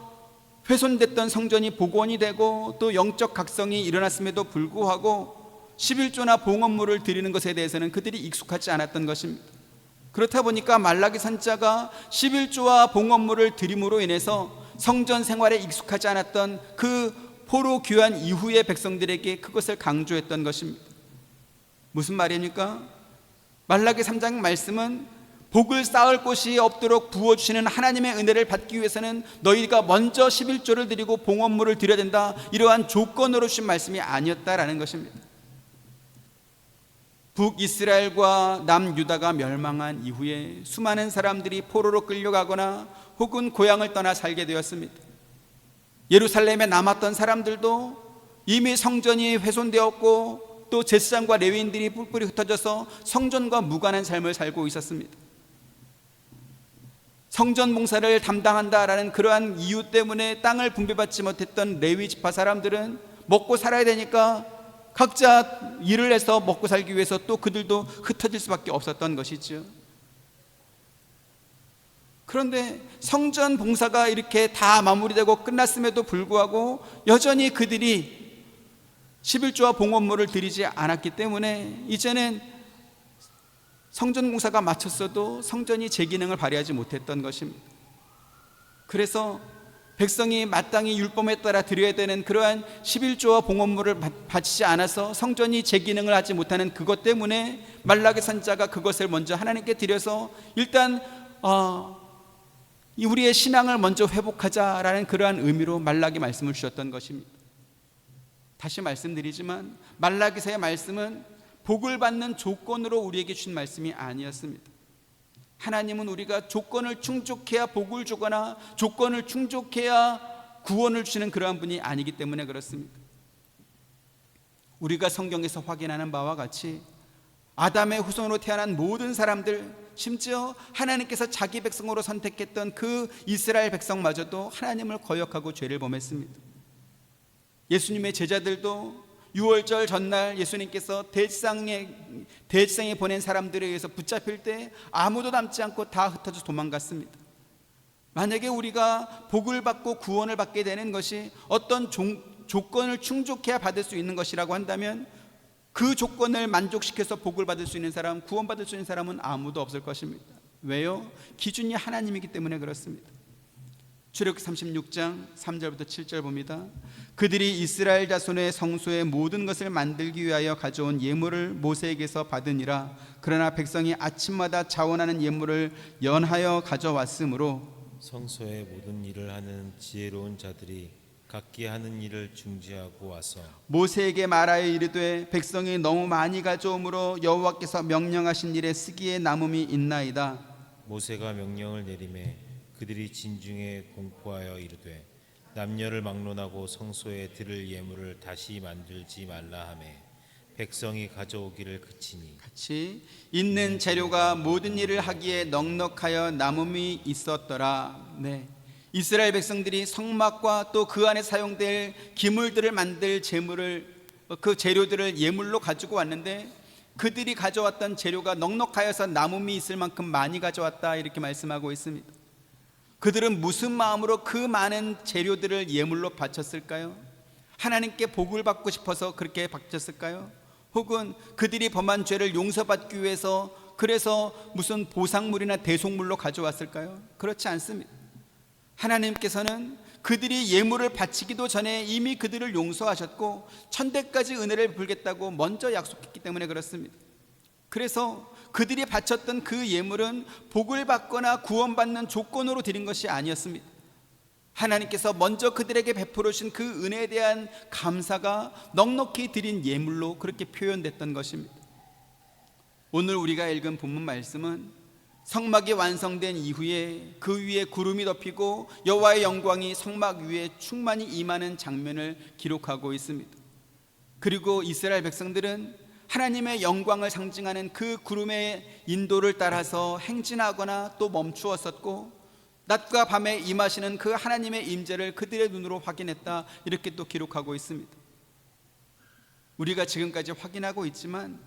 훼손됐던 성전이 복원이 되고 또 영적 각성이 일어났음에도 불구하고 11조나 봉헌물을 드리는 것에 대해서는 그들이 익숙하지 않았던 것입니다. 그렇다 보니까 말라기 선지자가 11조와 봉헌물을 드림으로 인해서 성전 생활에 익숙하지 않았던 그 포로 귀환 이후의 백성들에게 그것을 강조했던 것입니다. 무슨 말입니까? 말라기 3장 말씀은 복을 쌓을 곳이 없도록 부어주시는 하나님의 은혜를 받기 위해서는 너희가 먼저 11조를 드리고 봉헌물을 드려야 된다, 이러한 조건으로 주신 말씀이 아니었다라는 것입니다. 북이스라엘과 남유다가 멸망한 이후에 수많은 사람들이 포로로 끌려가거나 혹은 고향을 떠나 살게 되었습니다. 예루살렘에 남았던 사람들도 이미 성전이 훼손되었고 또 제사장과 레위인들이 뿔뿔이 흩어져서 성전과 무관한 삶을 살고 있었습니다. 성전 봉사를 담당한다라는 그러한 이유 때문에 땅을 분배받지 못했던 레위 지파 사람들은 먹고 살아야 되니까 각자 일을 해서 먹고 살기 위해서 또 그들도 흩어질 수밖에 없었던 것이죠. 그런데 성전 봉사가 이렇게 다 마무리되고 끝났음에도 불구하고 여전히 그들이 11조와 봉헌물을 드리지 않았기 때문에 이제는 성전 공사가 마쳤어도 성전이 제 기능을 발휘하지 못했던 것입니다. 그래서 백성이 마땅히 율법에 따라 드려야 되는 그러한 11조와 봉헌물을 바치지 않아서 성전이 제 기능을 하지 못하는 그것 때문에 말라기 선지자가 그것을 먼저 하나님께 드려서 일단 우리의 신앙을 먼저 회복하자라는 그러한 의미로 말라기 말씀을 주셨던 것입니다. 다시 말씀드리지만 말라기서의 말씀은 복을 받는 조건으로 우리에게 주신 말씀이 아니었습니다. 하나님은 우리가 조건을 충족해야 복을 주거나 조건을 충족해야 구원을 주시는 그러한 분이 아니기 때문에 그렇습니다. 우리가 성경에서 확인하는 바와 같이 아담의 후손으로 태어난 모든 사람들, 심지어 하나님께서 자기 백성으로 선택했던 그 이스라엘 백성마저도 하나님을 거역하고 죄를 범했습니다. 예수님의 제자들도 6월절 전날 예수님께서 대지상에 보낸 사람들에 의해서 붙잡힐 때 아무도 남지 않고 다 흩어져 도망갔습니다. 만약에 우리가 복을 받고 구원을 받게 되는 것이 어떤 조건을 충족해야 받을 수 있는 것이라고 한다면 그 조건을 만족시켜서 복을 받을 수 있는 사람, 구원받을 수 있는 사람은 아무도 없을 것입니다. 왜요? 기준이 하나님이기 때문에 그렇습니다. 출애굽기 36장 3절부터 7절 봅니다. 그들이 이스라엘 자손의 성소의 모든 것을 만들기 위하여 가져온 예물을 모세에게서 받으니라. 그러나 백성이 아침마다 자원하는 예물을 연하여 가져왔으므로 성소의 모든 일을 하는 지혜로운 자들이 각기 하는 일을 중지하고 와서 모세에게 말하여 이르되 백성이 너무 많이 가져오므로 여호와께서 명령하신 일에 쓰기에 남음이 있나이다. 모세가 명령을 내리매 그들이 진중에 공포하여 이르되 남녀를 막론하고 성소에 드릴 예물을 다시 만들지 말라 하매 백성이 가져오기를 그치니 같이 있는 재료가 모든 일을 하기에 넉넉하여 남음이 있었더라. 네, 이스라엘 백성들이 성막과 또 그 안에 사용될 기물들을 만들 그 재료들을 예물로 가지고 왔는데 그들이 가져왔던 재료가 넉넉하여서 남음이 있을 만큼 많이 가져왔다 이렇게 말씀하고 있습니다. 그들은 무슨 마음으로 그 많은 재료들을 예물로 바쳤을까요? 하나님께 복을 받고 싶어서 그렇게 바쳤을까요? 혹은 그들이 범한 죄를 용서받기 위해서 그래서 무슨 보상물이나 대속물로 가져왔을까요? 그렇지 않습니다. 하나님께서는 그들이 예물을 바치기도 전에 이미 그들을 용서하셨고 천대까지 은혜를 베풀겠다고 먼저 약속했기 때문에 그렇습니다. 그래서 그들이 바쳤던 그 예물은 복을 받거나 구원받는 조건으로 드린 것이 아니었습니다. 하나님께서 먼저 그들에게 베풀어 주신 그 은혜에 대한 감사가 넉넉히 드린 예물로 그렇게 표현됐던 것입니다. 오늘 우리가 읽은 본문 말씀은 성막이 완성된 이후에 그 위에 구름이 덮이고 여호와의 영광이 성막 위에 충만히 임하는 장면을 기록하고 있습니다. 그리고 이스라엘 백성들은 하나님의 영광을 상징하는 그 구름의 인도를 따라서 행진하거나 또 멈추었었고 낮과 밤에 임하시는 그 하나님의 임재를 그들의 눈으로 확인했다 이렇게 또 기록하고 있습니다. 우리가 지금까지 확인하고 있지만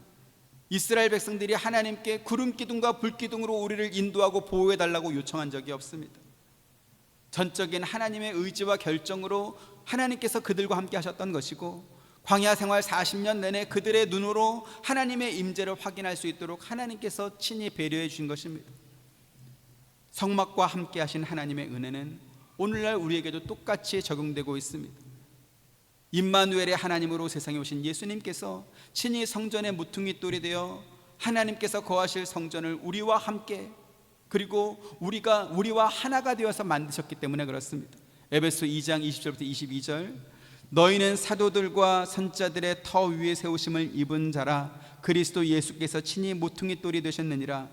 이스라엘 백성들이 하나님께 구름 기둥과 불 기둥으로 우리를 인도하고 보호해 달라고 요청한 적이 없습니다. 전적인 하나님의 의지와 결정으로 하나님께서 그들과 함께 하셨던 것이고 광야 생활 40년 내내 그들의 눈으로 하나님의 임재를 확인할 수 있도록 하나님께서 친히 배려해 주신 것입니다. 성막과 함께 하신 하나님의 은혜는 오늘날 우리에게도 똑같이 적용되고 있습니다. 임마누엘의 하나님으로 세상에 오신 예수님께서 친히 성전의 모퉁이 돌이 되어 하나님께서 거하실 성전을 우리와 함께 그리고 우리와 하나가 되어서 만드셨기 때문에 그렇습니다. 에베소 2장 20절부터 22절 너희는 사도들과 선지자들의 터 위에 세우심을 입은 자라 그리스도 예수께서 친히 모퉁이 돌이 되셨느니라.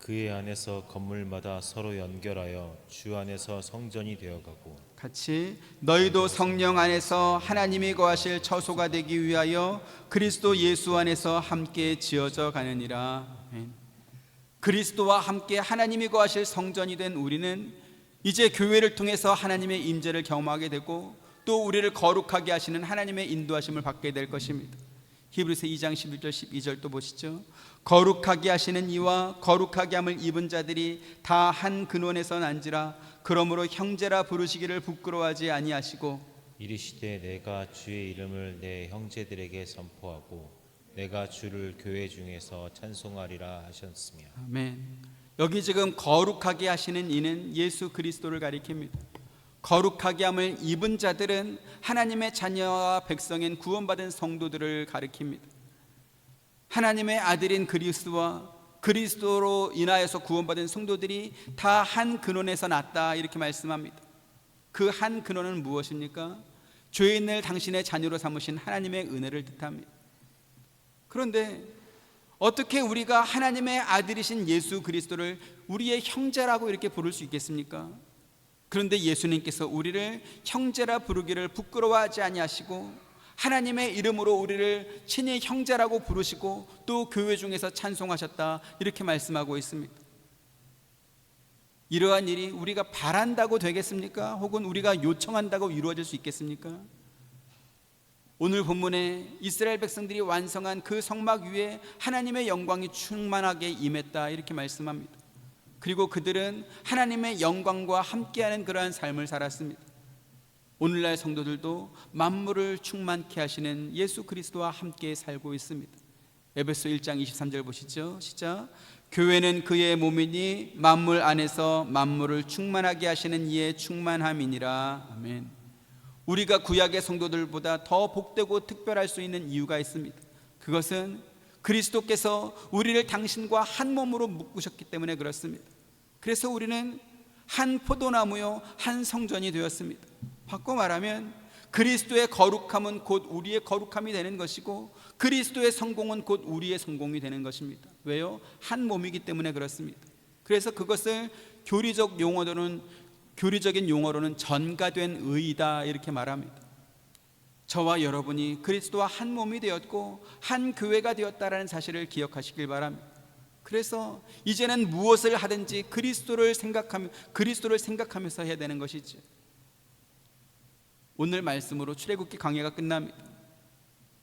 그의 안에서 건물마다 서로 연결하여 주 안에서 성전이 되어가고 같이 너희도 성령 안에서 하나님이 거하실 처소가 되기 위하여 그리스도 예수 안에서 함께 지어져 가느니라. 아멘. 그리스도와 함께 하나님이 거하실 성전이 된 우리는 이제 교회를 통해서 하나님의 임재를 경험하게 되고 또 우리를 거룩하게 하시는 하나님의 인도하심을 받게 될 것입니다. 히브리서 2장 11절 12절 또 보시죠. 거룩하게 하시는 이와 거룩하게 함을 입은 자들이 다 한 근원에서 난지라. 그러므로 형제라 부르시기를 부끄러워하지 아니하시고 이르시되 내가 주의 이름을 내 형제들에게 선포하고 내가 주를 교회 중에서 찬송하리라 하셨으며. 아멘. 여기 지금 거룩하게 하시는 이는 예수 그리스도를 가리킵니다. 거룩하게 함을 입은 자들은 하나님의 자녀와 백성인 구원받은 성도들을 가리킵니다. 하나님의 아들인 그리스도와 그리스도로 인하여서 구원받은 성도들이 다 한 근원에서 났다 이렇게 말씀합니다. 그 한 근원은 무엇입니까? 죄인을 당신의 자녀로 삼으신 하나님의 은혜를 뜻합니다. 그런데 어떻게 우리가 하나님의 아들이신 예수 그리스도를 우리의 형제라고 이렇게 부를 수 있겠습니까? 그런데 예수님께서 우리를 형제라 부르기를 부끄러워하지 아니하시고 하나님의 이름으로 우리를 친히 형제라고 부르시고 또 교회 중에서 찬송하셨다 이렇게 말씀하고 있습니다. 이러한 일이 우리가 바란다고 되겠습니까? 혹은 우리가 요청한다고 이루어질 수 있겠습니까? 오늘 본문에 이스라엘 백성들이 완성한 그 성막 위에 하나님의 영광이 충만하게 임했다 이렇게 말씀합니다. 그리고 그들은 하나님의 영광과 함께하는 그러한 삶을 살았습니다. 오늘날 성도들도 만물을 충만케 하시는 예수 그리스도와 함께 살고 있습니다. 에베소 1장 23절 보시죠. 시작. 교회는 그의 몸이니 만물 안에서 만물을 충만하게 하시는 이의 충만함이니라. 아멘. 우리가 구약의 성도들보다 더 복되고 특별할 수 있는 이유가 있습니다. 그것은 그리스도께서 우리를 당신과 한 몸으로 묶으셨기 때문에 그렇습니다. 그래서 우리는 한 포도나무요 한 성전이 되었습니다. 바꿔 말하면 그리스도의 거룩함은 곧 우리의 거룩함이 되는 것이고 그리스도의 성공은 곧 우리의 성공이 되는 것입니다. 왜요? 한 몸이기 때문에 그렇습니다. 그래서 그것을 교리적인 용어로는 전가된 의이다 이렇게 말합니다. 저와 여러분이 그리스도와 한 몸이 되었고 한 교회가 되었다라는 사실을 기억하시길 바랍니다. 그래서 이제는 무엇을 하든지 그리스도를 생각하면서 해야 되는 것이죠. 오늘 말씀으로 출애굽기 강해가 끝납니다.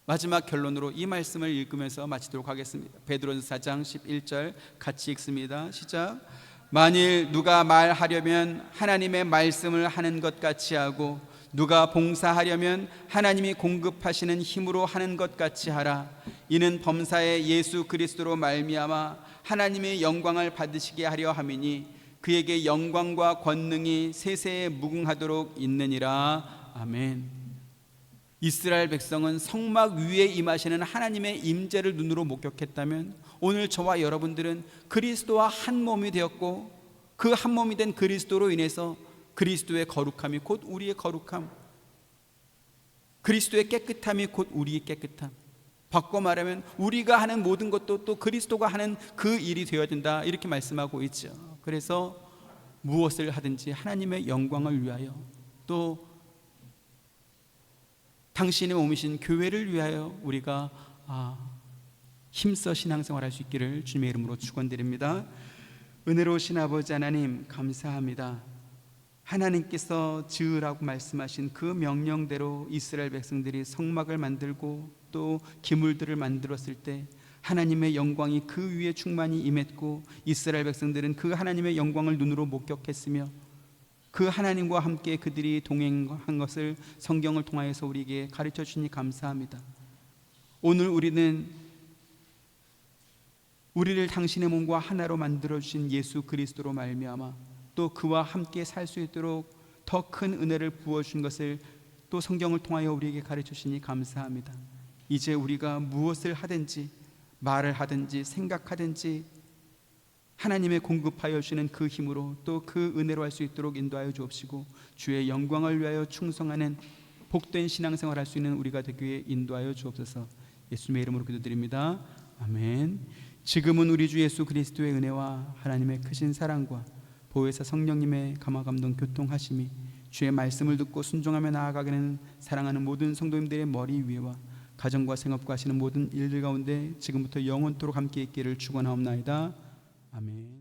마지막 결론으로 이 말씀을 읽으면서 마치도록 하겠습니다. 베드로전서 4장 11절 같이 읽습니다. 시작. 만일 누가 말하려면 하나님의 말씀을 하는 것 같이 하고 누가 봉사하려면 하나님이 공급하시는 힘으로 하는 것 같이 하라. 이는 범사에 예수 그리스도로 말미암아 하나님의 영광을 받으시게 하려 함이니 그에게 영광과 권능이 세세에 무궁하도록 있느니라. 아멘. 이스라엘 백성은 성막 위에 임하시는 하나님의 임재를 눈으로 목격했다면 오늘 저와 여러분들은 그리스도와 한 몸이 되었고 그 한 몸이 된 그리스도로 인해서 그리스도의 거룩함이 곧 우리의 거룩함, 그리스도의 깨끗함이 곧 우리의 깨끗함, 바꿔 말하면 우리가 하는 모든 것도 또 그리스도가 하는 그 일이 되어야 된다 이렇게 말씀하고 있죠. 그래서 무엇을 하든지 하나님의 영광을 위하여 또 당신의 몸이신 교회를 위하여 우리가 힘써 신앙생활할 수 있기를 주님의 이름으로 축원드립니다. 은혜로우신 아버지 하나님 감사합니다. 하나님께서 지으라고 말씀하신 그 명령대로 이스라엘 백성들이 성막을 만들고 또 기물들을 만들었을 때 하나님의 영광이 그 위에 충만히 임했고 이스라엘 백성들은 그 하나님의 영광을 눈으로 목격했으며 그 하나님과 함께 그들이 동행한 것을 성경을 통하여서 우리에게 가르쳐 주시니 감사합니다. 오늘 우리는 우리를 당신의 몸과 하나로 만들어 주신 예수 그리스도로 말미암아 또 그와 함께 살 수 있도록 더 큰 은혜를 부어 주신 것을 또 성경을 통하여 우리에게 가르쳐 주시니 감사합니다. 이제 우리가 무엇을 하든지 말을 하든지 생각하든지 하나님의 공급하여 주시는 그 힘으로 또 그 은혜로 할 수 있도록 인도하여 주옵시고 주의 영광을 위하여 충성하는 복된 신앙생활 할 수 있는 우리가 되기 위해 인도하여 주옵소서. 예수님의 이름으로 기도드립니다. 아멘. 지금은 우리 주 예수 그리스도의 은혜와 하나님의 크신 사랑과 보혜사 성령님의 감화 감동 교통하심이 주의 말씀을 듣고 순종하며 나아가게 되는 사랑하는 모든 성도님들의 머리 위에와 가정과 생업과 하시는 모든 일들 가운데 지금부터 영원토록 함께 있기를 축원하옵나이다. 아멘.